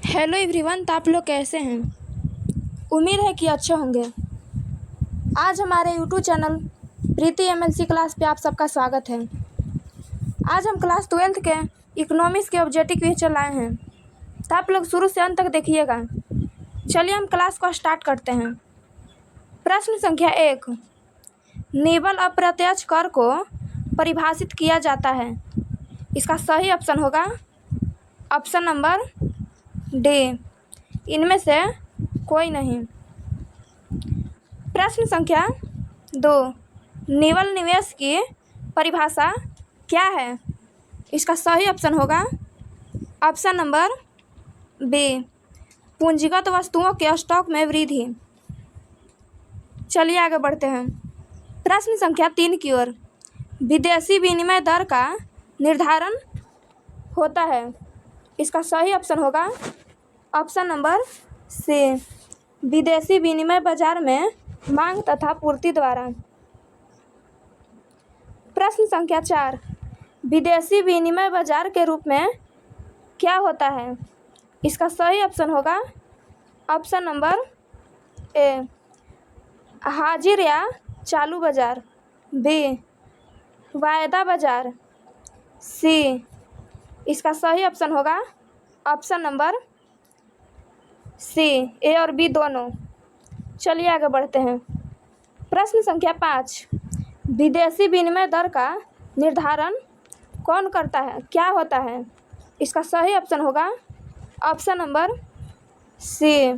Hello everyone, तो आप लोग कैसे हैं। उम्मीद है कि अच्छे होंगे। आज हमारे यूट्यूब चैनल प्रीति एमएलसी क्लास पे आप सबका स्वागत है। आज हम क्लास 12th के इकोनॉमिक्स के ऑब्जेक्टिव क्वेश्चन लाए हैं, तो आप लोग शुरू से अंत तक देखिएगा। चलिए हम क्लास को स्टार्ट करते हैं। प्रश्न संख्या 1, निबल अप्रत्यक्ष कर को परिभाषित किया जाता है। इसका सही ऑप्शन होगा ऑप्शन नंबर डी, इनमें से कोई नहीं। प्रश्न संख्या 2, निवल निवेश की परिभाषा क्या है। इसका सही ऑप्शन होगा ऑप्शन नंबर बी, पूंजीगत वस्तुओं के स्टॉक में वृद्धि। चलिए आगे बढ़ते हैं। प्रश्न संख्या 3 की ओर, विदेशी विनिमय दर का निर्धारण होता है। इसका सही ऑप्शन होगा ऑप्शन नंबर सी, विदेशी विनिमय बाजार में मांग तथा पूर्ति द्वारा। प्रश्न संख्या 4, विदेशी विनिमय बाजार के रूप में क्या होता है। इसका सही ऑप्शन होगा ऑप्शन नंबर ए, हाजिर या चालू बाजार। बी, वायदा बाजार। सी, इसका सही ऑप्शन होगा ऑप्शन नंबर सी, ए और बी दोनों। चलिए आगे बढ़ते हैं। प्रश्न संख्या 5, विदेशी विनिमय दर का निर्धारण कौन करता है, क्या होता है। इसका सही ऑप्शन होगा ऑप्शन नंबर सी,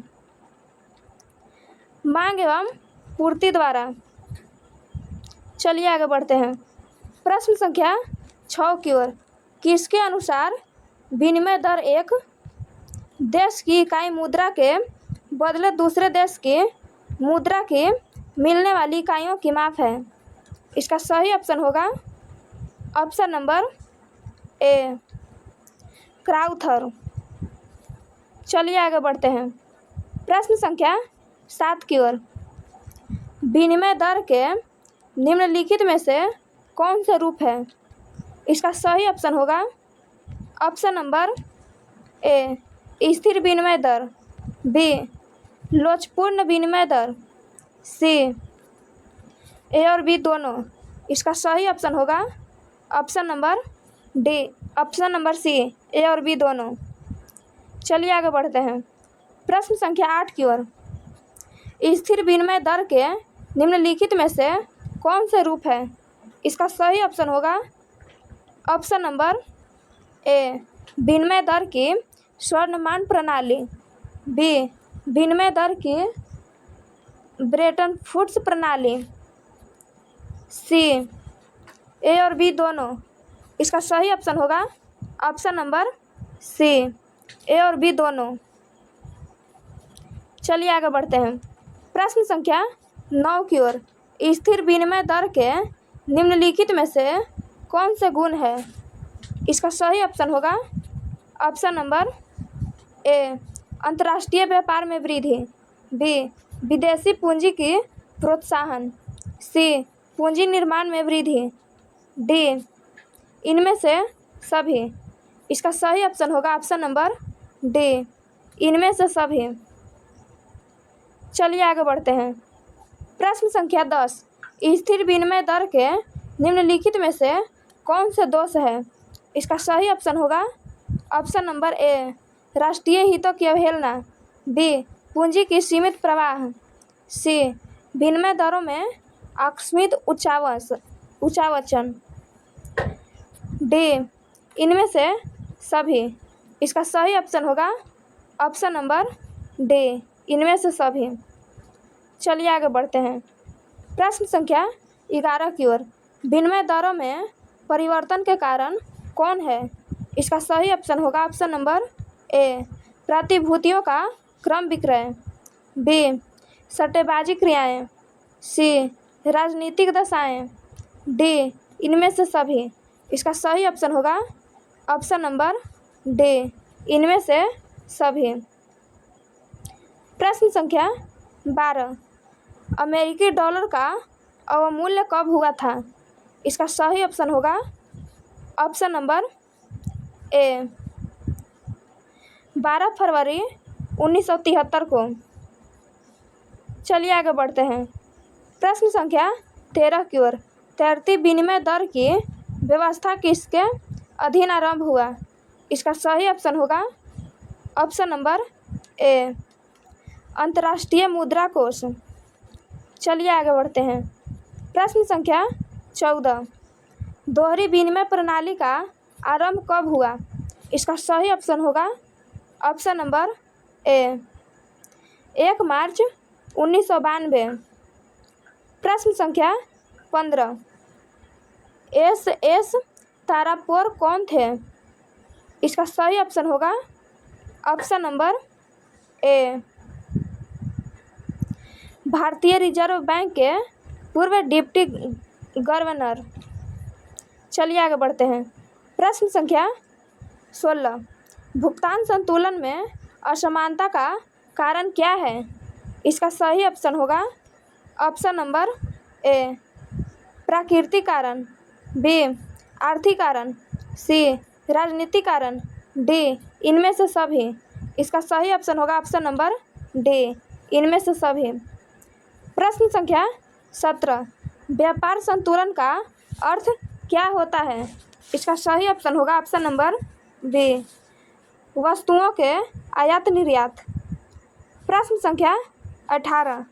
मांग एवं पूर्ति द्वारा। चलिए आगे बढ़ते हैं। प्रश्न संख्या 6 की ओर, किसके अनुसार विनिमय दर एक देश की इकाई मुद्रा के बदले दूसरे देश की मुद्रा की मिलने वाली इकाइयों की माप है। इसका सही ऑप्शन होगा ऑप्शन नंबर ए, क्राउथर। चलिए आगे बढ़ते हैं। प्रश्न संख्या 7 की ओर, विनिमय दर के निम्नलिखित में से कौन से रूप है। इसका सही ऑप्शन होगा ऑप्शन नंबर ए, स्थिर विनिमय दर। बी, लोचपूर्ण विनिमय दर। सी, ए और बी दोनों। इसका सही ऑप्शन होगा option number D, option number C, A और बी दोनों। चलिए आगे बढ़ते हैं। प्रश्न संख्या 8 की ओर, स्थिर विनिमय दर के निम्नलिखित में से कौन से रूप है। इसका सही ऑप्शन होगा ऑप्शन नंबर ए, विनिमय दर की स्वर्णमान प्रणाली। बी, विनिमय दर की ब्रेटन वुड्स प्रणाली। सी, ए और बी दोनों। इसका सही ऑप्शन होगा ऑप्शन नंबर सी, ए और बी दोनों। चलिए आगे बढ़ते हैं। प्रश्न संख्या 9 की ओर, स्थिर विनिमय दर के निम्नलिखित में से कौन से गुण है। इसका सही ऑप्शन होगा ऑप्शन नंबर ए, अंतर्राष्ट्रीय व्यापार में वृद्धि। बी, विदेशी पूंजी की प्रोत्साहन। सी, पूंजी निर्माण में वृद्धि। डी, इनमें से सभी। इसका सही ऑप्शन होगा ऑप्शन नंबर डी, इनमें से सभी। चलिए आगे बढ़ते हैं। प्रश्न संख्या 10, स्थिर विनिमय दर के निम्नलिखित में से कौन से दोष है। इसका सही ऑप्शन होगा ऑप्शन नंबर ए, राष्ट्रीय हितों की अवहेलना। बी, पूंजी की सीमित प्रवाह। सी, विनिमय दरों में आकस्मिक उच्चावचन। डी, इनमें से सभी। इसका सही ऑप्शन होगा ऑप्शन नंबर डी, इनमें से सभी। चलिए आगे बढ़ते हैं। प्रश्न संख्या 11 की ओर, विनिमय दरों में परिवर्तन के कारण कौन है। इसका सही ऑप्शन होगा ऑप्शन नंबर ए, प्रतिभूतियों का क्रम विक्रय। बी, सट्टेबाजी क्रियाएं। सी, राजनीतिक दशाएं। डी, इनमें से सभी। इसका सही ऑप्शन होगा ऑप्शन नंबर डी, इनमें से सभी। प्रश्न संख्या 12, अमेरिकी डॉलर का अवमूल्यन कब हुआ था। इसका सही ऑप्शन होगा ऑप्शन नंबर ए, 12 फरवरी 1973 को। चलिए आगे बढ़ते हैं। प्रश्न संख्या 13 की ओर। तैरती विनिमय दर की व्यवस्था किसके अधीन आरंभ हुआ? इसका सही ऑप्शन होगा ऑप्शन नंबर ए, अंतर्राष्ट्रीय मुद्रा कोष। चलिए आगे बढ़ते हैं। प्रश्न संख्या 14। दोहरी विनिमय प्रणाली का आरंभ कब हुआ? इसका सही ऑप्शन होगा ऑप्शन नंबर ए, 1 मार्च 1992। प्रश्न संख्या 15। एस तारापोर कौन थे? इसका सही ऑप्शन होगा ऑप्शन नंबर ए, भारतीय रिजर्व बैंक के पूर्व डिप्टी गवर्नर। चलिए आगे बढ़ते हैं। प्रश्न संख्या 16। भुगतान संतुलन में असमानता का कारण क्या है? इसका सही ऑप्शन होगा ऑप्शन नंबर ए, प्राकृतिक कारण, बी, आर्थिक कारण, सी, राजनीतिक कारण, डी, इनमें से सभी। इसका सही ऑप्शन होगा ऑप्शन नंबर डी, इनमें से सभी। प्रश्न संख्या 17। व्यापार संतुलन का अर्थ क्या होता है? इसका सही ऑप्शन होगा ऑप्शन नंबर बी, वस्तुओं के आयात निर्यात। प्रश्न संख्या 18।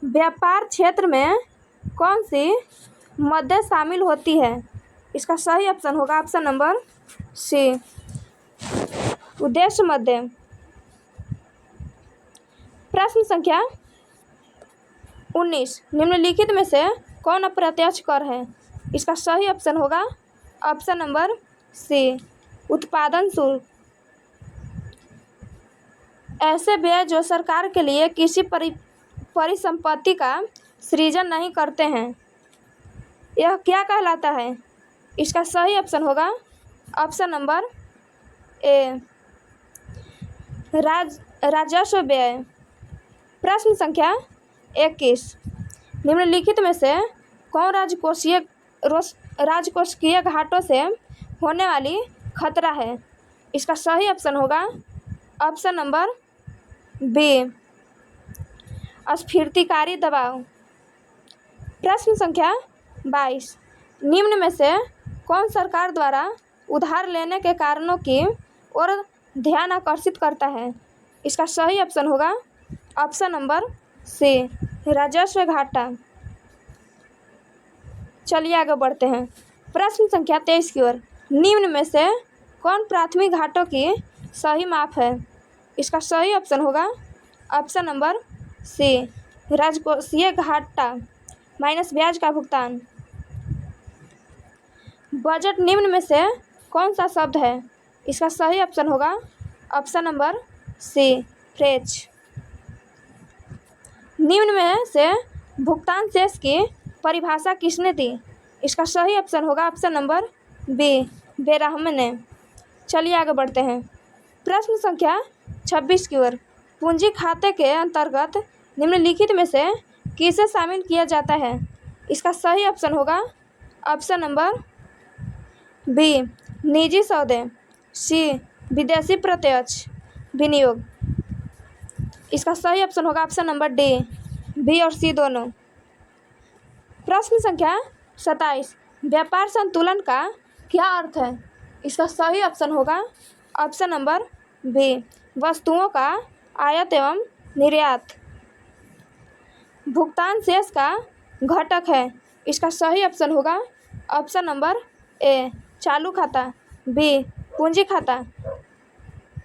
व्यापार क्षेत्र में कौन सी मदें शामिल होती है? इसका सही ऑप्शन होगा ऑप्शन नंबर सी, उद्देश्य मदें। प्रश्न संख्या 19। निम्नलिखित में से कौन अप्रत्यक्ष कर है? इसका सही ऑप्शन होगा ऑप्शन नंबर सी, उत्पादन शुल्क। ऐसे व्यय जो सरकार के लिए किसी परिसंपत्ति का सृजन नहीं करते हैं, यह क्या कहलाता है? इसका सही ऑप्शन होगा ऑप्शन नंबर ए, राजस्व व्यय। प्रश्न संख्या 21। निम्नलिखित में से कौन राजकोषीय घाटों से होने वाली खतरा है? इसका सही ऑप्शन होगा ऑप्शन नंबर बी, अस्फीतिकारी दबाव। प्रश्न संख्या 22। निम्न में से कौन सरकार द्वारा उधार लेने के कारणों की ओर ध्यान आकर्षित करता है? इसका सही ऑप्शन होगा ऑप्शन नंबर सी, राजस्व घाटा। चलिए आगे बढ़ते हैं। प्रश्न संख्या 23 की ओर। निम्न में से कौन प्राथमिक घाटों की सही माप है? इसका सही ऑप्शन होगा ऑप्शन नंबर सी, राजकोषीय घाटा माइनस ब्याज का भुगतान। बजट निम्न में से कौन सा शब्द है? इसका सही ऑप्शन होगा ऑप्शन नंबर सी, फ्रेच। निम्न में से भुगतान शेष की परिभाषा किसने दी? इसका सही ऑप्शन होगा ऑप्शन नंबर बी, बेरहम ने। चलिए आगे बढ़ते हैं। प्रश्न संख्या 26 की ओर। पूंजी खाते के अंतर्गत निम्नलिखित में से किसे शामिल किया जाता है? इसका सही ऑप्शन होगा ऑप्शन नंबर बी, निजी सौदे, सी, विदेशी प्रत्यक्ष विनियोग। इसका सही ऑप्शन होगा ऑप्शन नंबर डी, बी और सी दोनों। प्रश्न संख्या 27। व्यापार संतुलन का क्या अर्थ है? इसका सही ऑप्शन होगा ऑप्शन नंबर बी, वस्तुओं का आयात एवं निर्यात। भुगतान शेष का घटक है। इसका सही ऑप्शन होगा ऑप्शन नंबर ए, चालू खाता, बी, पूंजी खाता।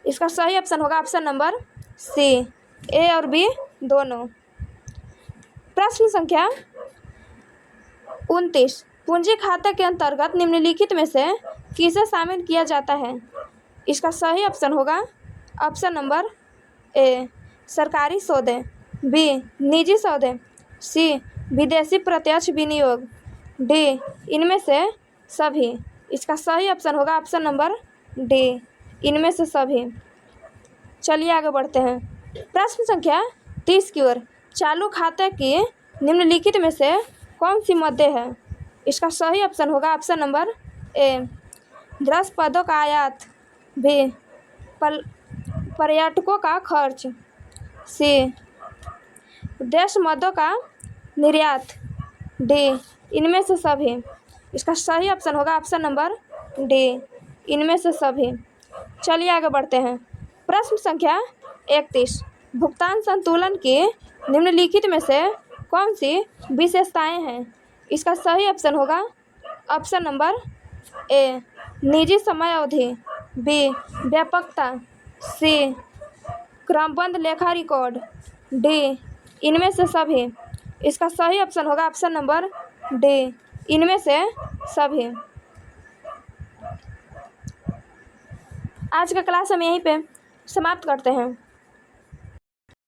इसका सही ऑप्शन होगा ऑप्शन नंबर सी, ए और बी दोनों। प्रश्न संख्या 29। पूंजी खाते के अंतर्गत निम्नलिखित में से किसे शामिल किया जाता है? इसका सही ऑप्शन होगा ऑप्शन नंबर ए, सरकारी सौदे, बी, निजी सौदे, सी, विदेशी प्रत्यक्ष विनियोग, डी, इनमें से सभी। इसका सही ऑप्शन होगा ऑप्शन नंबर डी, इनमें से सभी। चलिए आगे बढ़ते हैं। प्रश्न संख्या 30 की ओर। चालू खाते की निम्नलिखित में से कौन सी मदें है? इसका सही ऑप्शन होगा ऑप्शन नंबर ए, 10 पदों का आयात, बी, पर्यटकों का खर्च। सी देश मदों का निर्यात। डी इनमें से सभी। इसका सही ऑप्शन होगा ऑप्शन नंबर डी, इनमें से सभी। चलिए आगे बढ़ते हैं। प्रश्न संख्या 31। भुगतान संतुलन की निम्नलिखित में से कौन सी विशेषताएं हैं? इसका सही ऑप्शन होगा ऑप्शन नंबर ए, निजी समय अवधि। बी, व्यापकता। सी, क्रमबद्ध लेखा रिकॉर्ड। डी, इनमें से सभी। इसका सही ऑप्शन होगा ऑप्शन नंबर डी, इनमें से सभी। आज का क्लास हम यहीं पे समाप्त करते हैं।